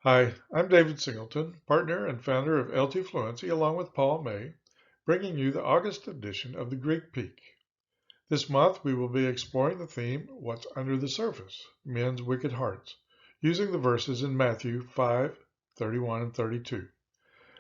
Hi, I'm David Singleton, partner and founder of LT Fluency, along with Paul May, bringing you the August edition of the Greek Peak. This month, we will be exploring the theme, What's Under the Surface? Men's Wicked Hearts, using the verses in Matthew 5:31 and 32.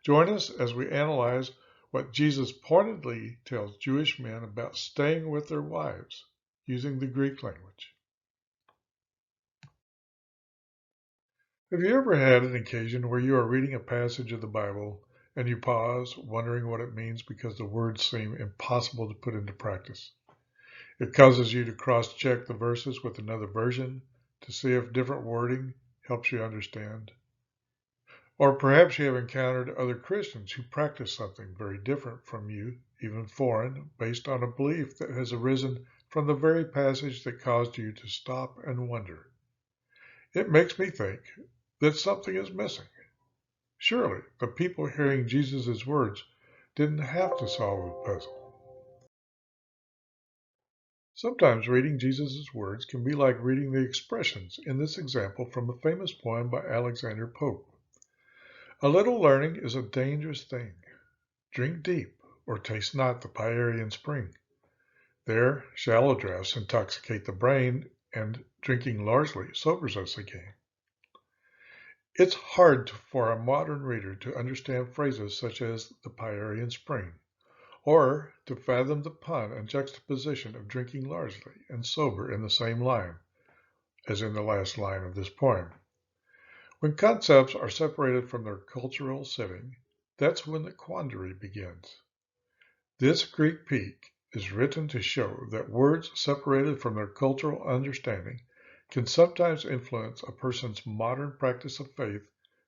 Join us as we analyze what Jesus pointedly tells Jewish men about staying with their wives, using the Greek language. Have you ever had an occasion where you are reading a passage of the Bible and you pause, wondering what it means because the words seem impossible to put into practice? It causes you to cross-check the verses with another version to see if different wording helps you understand. Or perhaps you have encountered other Christians who practice something very different from you, even foreign, based on a belief that has arisen from the very passage that caused you to stop and wonder. It makes me think that something is missing. Surely the people hearing Jesus' words didn't have to solve the puzzle. Sometimes reading Jesus' words can be like reading the expressions in this example from a famous poem by Alexander Pope. A little learning is a dangerous thing. Drink deep, or taste not the Pierian spring. There shallow draughts intoxicate the brain, and drinking largely sobers us again. It's hard for a modern reader to understand phrases such as the Pierian spring, or to fathom the pun and juxtaposition of drinking largely and sober in the same line, as in the last line of this poem. When concepts are separated from their cultural setting, that's when the quandary begins. This Greek peak is written to show that words separated from their cultural understanding can sometimes influence a person's modern practice of faith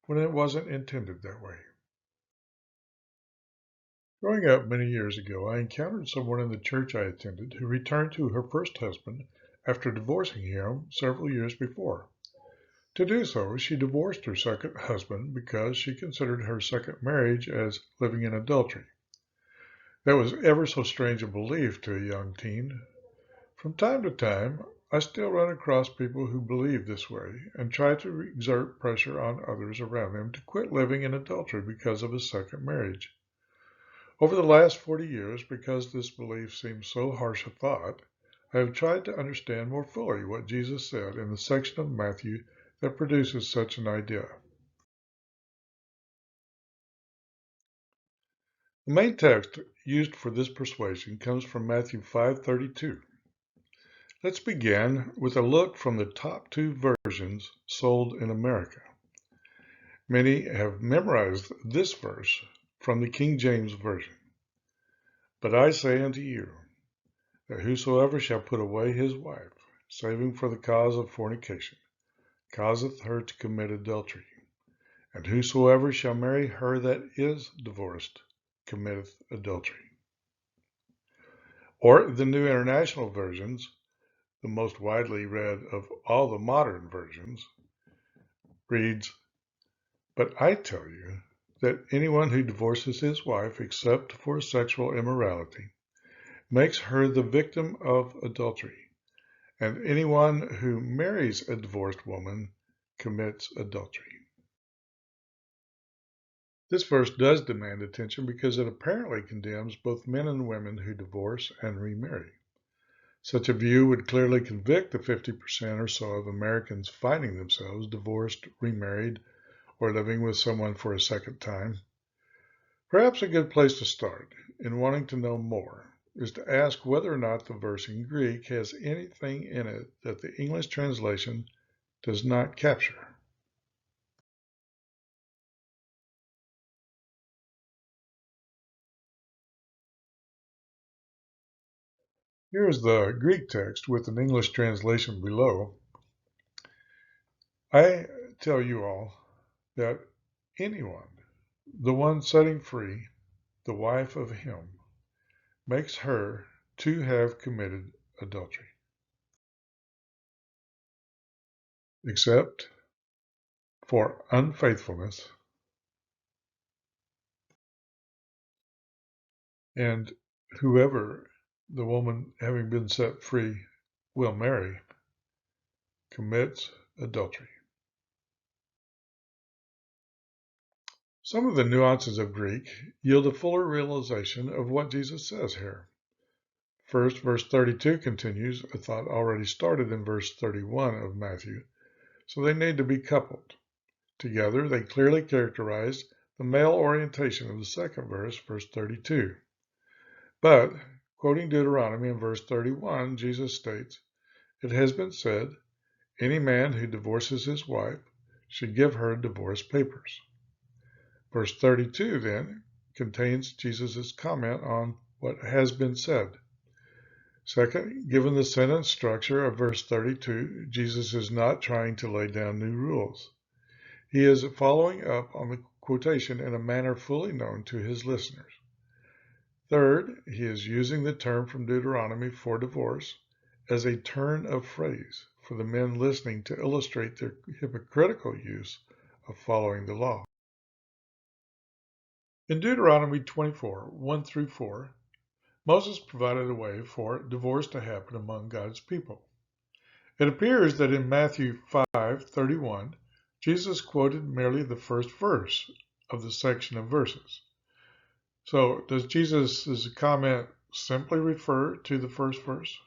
when it wasn't intended that way. Growing up many years ago, I encountered someone in the church I attended who returned to her first husband after divorcing him several years before. To do so, she divorced her second husband because she considered her second marriage as living in adultery. That was ever so strange a belief to a young teen. From time to time, I still run across people who believe this way and try to exert pressure on others around them to quit living in adultery because of a second marriage. Over the last 40 years, because this belief seems so harsh a thought, I have tried to understand more fully what Jesus said in the section of Matthew that produces such an idea. The main text used for this persuasion comes from Matthew 5:32. Let's begin with a look from the top two versions sold in America. Many have memorized this verse from the King James Version. But I say unto you, that whosoever shall put away his wife, saving for the cause of fornication, causeth her to commit adultery. And whosoever shall marry her that is divorced, committeth adultery. Or the New International Versions, the most widely read of all the modern versions, reads, But I tell you that anyone who divorces his wife except for sexual immorality makes her the victim of adultery, and anyone who marries a divorced woman commits adultery. This verse does demand attention because it apparently condemns both men and women who divorce and remarry. Such a view would clearly convict the 50% or so of Americans finding themselves divorced, remarried, or living with someone for a second time. Perhaps a good place to start in wanting to know more is to ask whether or not the verse in Greek has anything in it that the English translation does not capture. Here is the Greek text with an English translation below. I tell you all that anyone, the one setting free the wife of him, makes her to have committed adultery, except for unfaithfulness, and whoever the woman having been set free will marry commits adultery. Some of the nuances of Greek yield a fuller realization of what Jesus says here. First, verse 32 continues a thought already started in verse 31 of Matthew, so they need to be coupled. Together, they clearly characterize the male orientation of the second verse, verse 32. But, quoting Deuteronomy in verse 31, Jesus states, "It has been said, any man who divorces his wife should give her divorce papers." Verse 32 then contains Jesus' comment on what has been said. Second, given the sentence structure of verse 32, Jesus is not trying to lay down new rules. He is following up on the quotation in a manner fully known to his listeners. Third, he is using the term from Deuteronomy for divorce as a turn of phrase for the men listening to illustrate their hypocritical use of following the law. In Deuteronomy 24, 1 through 4, Moses provided a way for divorce to happen among God's people. It appears that in Matthew 5:31, Jesus quoted merely the first verse of the section of verses. So, does Jesus' comment simply refer to the first verse?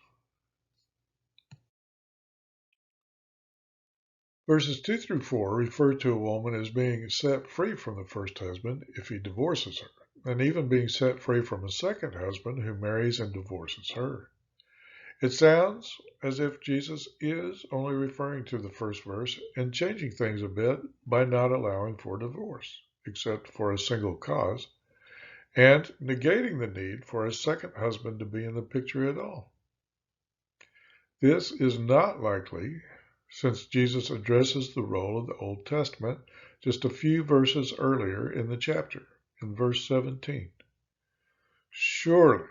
Verses 2 through 4 refer to a woman as being set free from the first husband if he divorces her, and even being set free from a second husband who marries and divorces her. It sounds as if Jesus is only referring to the first verse and changing things a bit by not allowing for divorce, except for a single cause, and negating the need for a second husband to be in the picture at all. This is not likely, since Jesus addresses the role of the Old Testament just a few verses earlier in the chapter, in verse 17. Surely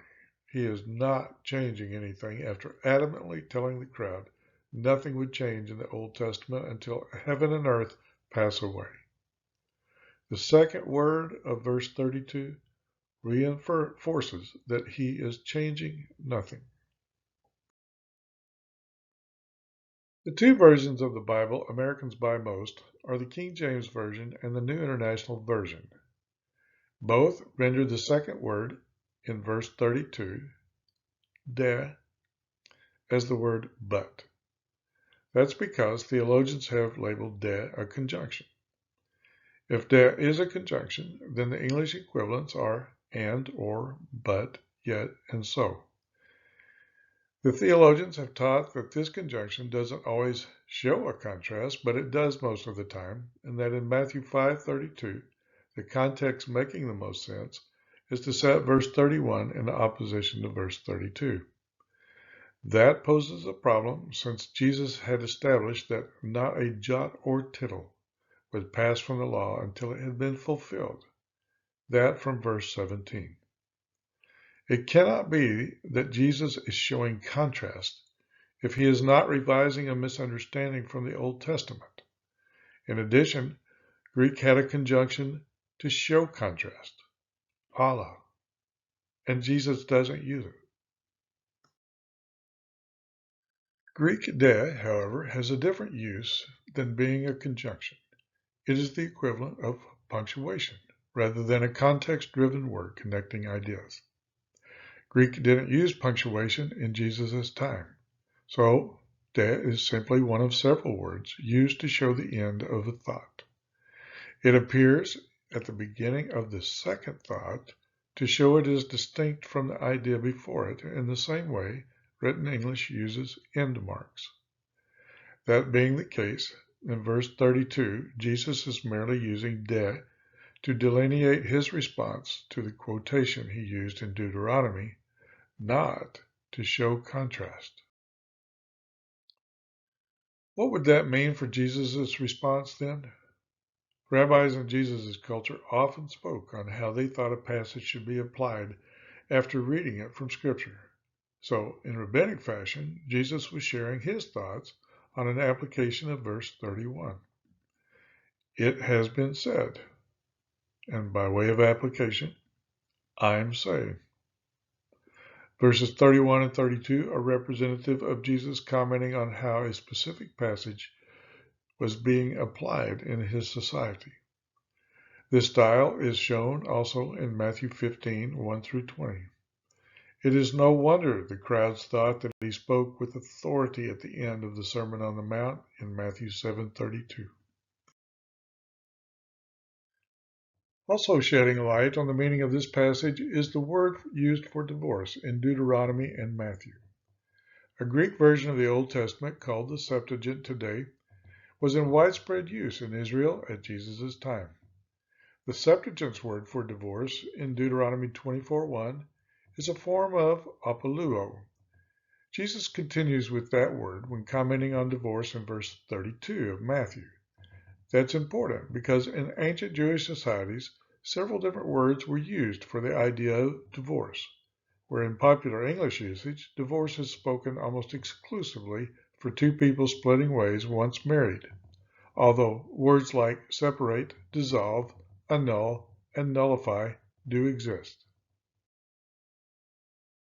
he is not changing anything after adamantly telling the crowd nothing would change in the Old Testament until heaven and earth pass away. The second word of verse 32 reinforces that he is changing nothing. The two versions of the Bible Americans buy most are the King James Version and the New International Version. Both render the second word in verse 32, de, as the word but. That's because theologians have labeled de a conjunction. If de is a conjunction, then the English equivalents are and, or, but, yet, and so. The theologians have taught that this conjunction doesn't always show a contrast, but it does most of the time, and that in Matthew 5:32, the context making the most sense is to set verse 31 in opposition to verse 32. That poses a problem since Jesus had established that not a jot or tittle would pass from the law until it had been fulfilled. That from verse 17. It cannot be that Jesus is showing contrast if he is not revising a misunderstanding from the Old Testament. In addition, Greek had a conjunction to show contrast, Allah, and Jesus doesn't use it. Greek de, however, has a different use than being a conjunction. It is the equivalent of punctuation, rather than a context-driven word connecting ideas. Greek didn't use punctuation in Jesus' time, so de is simply one of several words used to show the end of a thought. It appears at the beginning of the second thought to show it is distinct from the idea before it in the same way written English uses end marks. That being the case, in verse 32, Jesus is merely using de to delineate his response to the quotation he used in Deuteronomy, not to show contrast. What would that mean for Jesus' response then? Rabbis in Jesus' culture often spoke on how they thought a passage should be applied after reading it from Scripture. So, in rabbinic fashion, Jesus was sharing his thoughts on an application of verse 31. It has been said, and by way of application, I'm saying. Verses 31 and 32 are representative of Jesus commenting on how a specific passage was being applied in his society. This style is shown also in Matthew 15, 1 through 20. It is no wonder the crowds thought that he spoke with authority at the end of the Sermon on the Mount in Matthew 7:32. Also shedding light on the meaning of this passage is the word used for divorce in Deuteronomy and Matthew. A Greek version of the Old Testament, called the Septuagint today, was in widespread use in Israel at Jesus' time. The Septuagint's word for divorce in Deuteronomy 24:1 is a form of apoluo. Jesus continues with that word when commenting on divorce in verse 32 of Matthew. That's important because in ancient Jewish societies, several different words were used for the idea of divorce, where in popular English usage, divorce is spoken almost exclusively for two people splitting ways once married, although words like separate, dissolve, annul, and nullify do exist.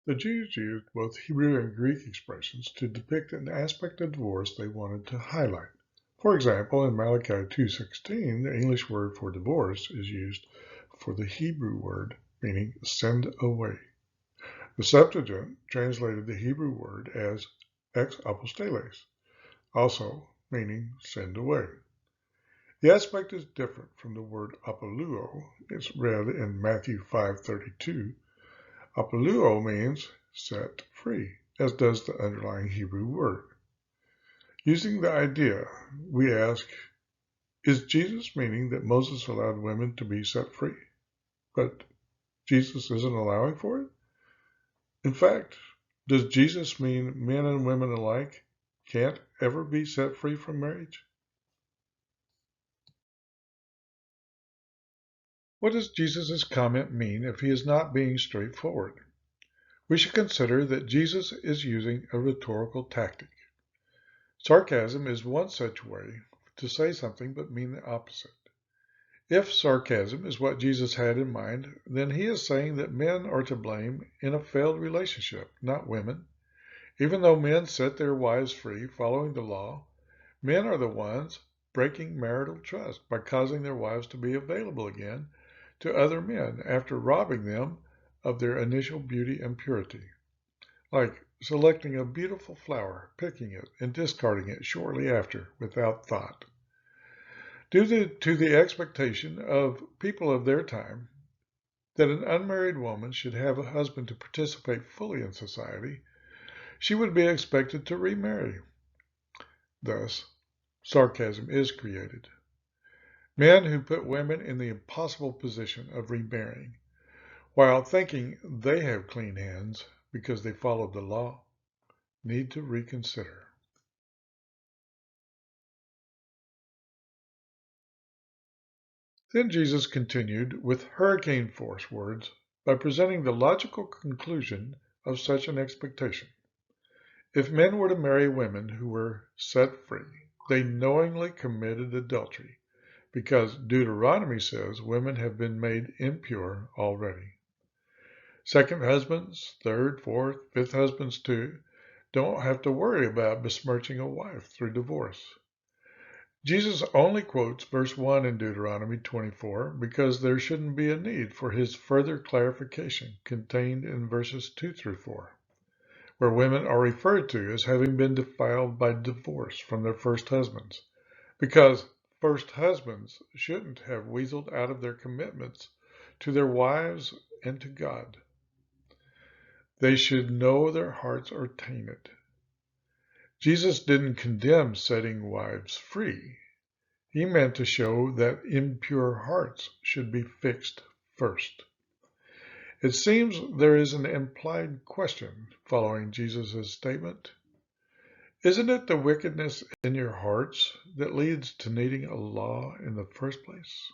The Jews used both Hebrew and Greek expressions to depict an aspect of divorce they wanted to highlight. For example, in Malachi 2:16, the English word for divorce is used for the Hebrew word meaning send away. The Septuagint translated the Hebrew word as ex aposteles, also meaning send away. The aspect is different from the word apoluo. It's read in Matthew 5:32. Apoluo means set free, as does the underlying Hebrew word. Using the idea, we ask, is Jesus meaning that Moses allowed women to be set free, but Jesus isn't allowing for it? In fact, does Jesus mean men and women alike can't ever be set free from marriage? What does Jesus' comment mean if he is not being straightforward? We should consider that Jesus is using a rhetorical tactic. Sarcasm is one such way to say something but mean the opposite. If sarcasm is what Jesus had in mind, then he is saying that men are to blame in a failed relationship, not women. Even though men set their wives free following the law, men are the ones breaking marital trust by causing their wives to be available again to other men after robbing them of their initial beauty and purity. Like selecting a beautiful flower, picking it, and discarding it shortly after without thought. Due to the expectation of people of their time that an unmarried woman should have a husband to participate fully in society, she would be expected to remarry. Thus, sarcasm is created. Men who put women in the impossible position of remarrying, while thinking they have clean hands because they followed the law, need to reconsider. Then Jesus continued with hurricane force words by presenting the logical conclusion of such an expectation. If men were to marry women who were set free, they knowingly committed adultery, because Deuteronomy says women have been made impure already. Second husbands, third, fourth, fifth husbands too, don't have to worry about besmirching a wife through divorce. Jesus only quotes verse 1 in Deuteronomy 24 because there shouldn't be a need for his further clarification contained in verses 2 through 4, where women are referred to as having been defiled by divorce from their first husbands, because first husbands shouldn't have weaseled out of their commitments to their wives and to God. They should know their hearts are tainted. Jesus didn't condemn setting wives free. He meant to show that impure hearts should be fixed first. It seems there is an implied question following Jesus' statement. Isn't it the wickedness in your hearts that leads to needing a law in the first place?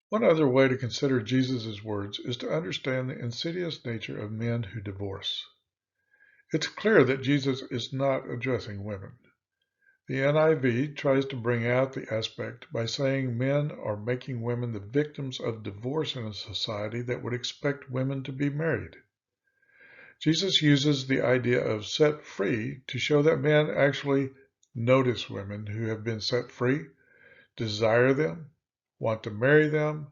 One other way to consider Jesus' words is to understand the insidious nature of men who divorce. It's clear that Jesus is not addressing women. The NIV tries to bring out the aspect by saying men are making women the victims of divorce in a society that would expect women to be married. Jesus uses the idea of set free to show that men actually notice women who have been set free, desire them, want to marry them,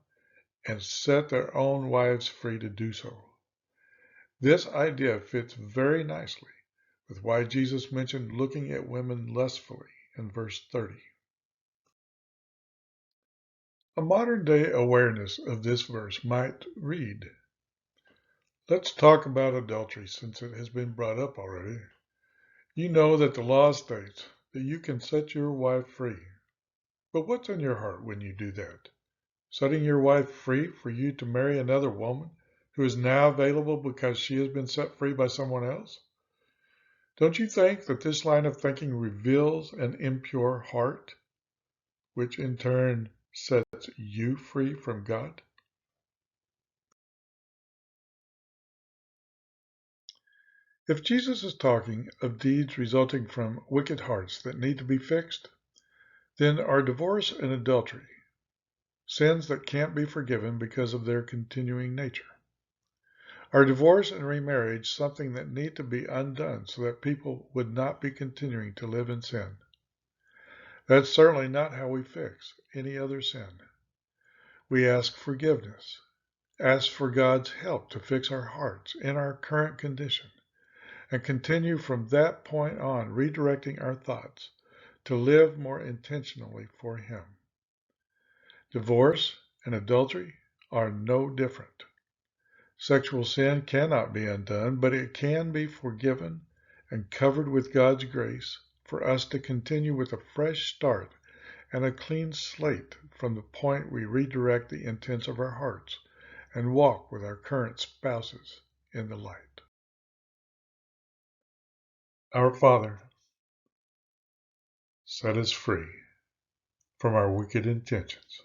and set their own wives free to do so. This idea fits very nicely with why Jesus mentioned looking at women lustfully in verse 30. A modern-day awareness of this verse might read, let's talk about adultery since it has been brought up already. You know that the law states that you can set your wife free. But what's in your heart when you do that? Setting your wife free for you to marry another woman who is now available because she has been set free by someone else? Don't you think that this line of thinking reveals an impure heart, which in turn sets you free from God? If Jesus is talking of deeds resulting from wicked hearts that need to be fixed, then are divorce and adultery sins that can't be forgiven because of their continuing nature? Are divorce and remarriage something that need to be undone so that people would not be continuing to live in sin? That's certainly not how we fix any other sin. We ask forgiveness, ask for God's help to fix our hearts in our current condition, and continue from that point on redirecting our thoughts to live more intentionally for Him. Divorce and adultery are no different. Sexual sin cannot be undone, but it can be forgiven and covered with God's grace for us to continue with a fresh start and a clean slate from the point we redirect the intents of our hearts and walk with our current spouses in the light. Our Father, set us free from our wicked intentions.